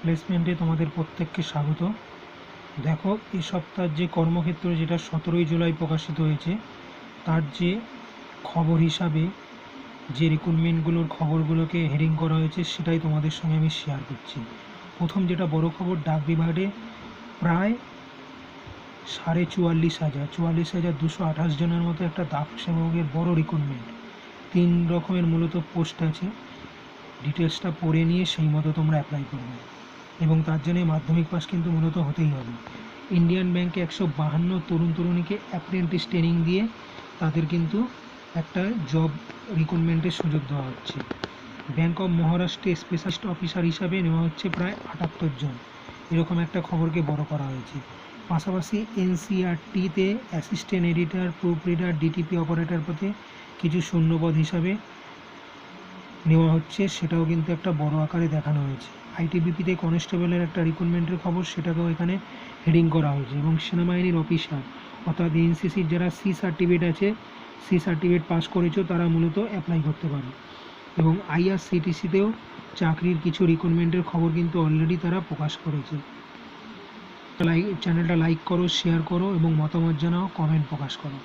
প্লেসমেন্টে তোমাদের প্রত্যেককে স্বাগত। দেখো, এই সপ্তাহের যে কর্মক্ষেত্র যেটা 17ই জুলাই প্রকাশিত হয়েছে, তার যে খবর হিসাবে যে রিক্রুটমেন্টগুলোর খবরগুলোকে হেডিং করা হয়েছে সেটাই তোমাদের সঙ্গে আমি শেয়ার করছি। প্রথম যেটা বড় খবর, ডাক বিভাগে প্রায় 44,228 জনের মতো একটা ডাক সেবকের বড় রিক্রুটমেন্ট। 3 রকমের মূলত পোস্ট আছে। ডিটেলসটা পড়ে নিয়ে সেই মতো তোমরা অ্যাপ্লাই করবে এবং তার জন্য মাধ্যমিক পাস কিন্তু মূলত হতেই হবে। ইন্ডিয়ান ব্যাংকে 152 তরুণীকে অ্যাপ্রেন্টিস ট্রেনিং দিয়ে তাদের কিন্তু একটা জব রিক্রুটমেন্টের সুযোগ দেওয়া হচ্ছে। ব্যাংক অফ মহারাষ্ট্রে স্পেশালিস্ট অফিসার হিসাবে নেওয়া হচ্ছে প্রায় 78 জন। এরকম একটা খবরকে বড় করা হয়েছে। পাশাপাশি এনসিআরটিতে assistant editor, proof reader, DTP operator পদে কিছু শূন্যপদ হিসাবে নেওয়া হচ্ছে, সেটাও কিন্তু একটা বড় আকারে দেখানো হয়েছে। আইটিবিপিতে কনস্টেবলের একটা রিক্রুটমেন্টের খবর, সেটাকেও এখানে হেডিং করা হয়েছে। এবং সেনাবাহিনীর অফিসার অর্থাৎ এনসিসির যারা সি সার্টিফিকেট আছে, সি সার্টিফিকেট পাস করেছো, তারা মূলত অ্যাপ্লাই করতে পারে। এবং আইআরসিটিসিতেও চাকরির কিছু রিক্রুটমেন্টের খবর কিন্তু অলরেডি তারা প্রকাশ করেছে। চ্যানেলটা লাইক করো, শেয়ার করো এবং মতামত জানাও, কমেন্ট প্রকাশ করো।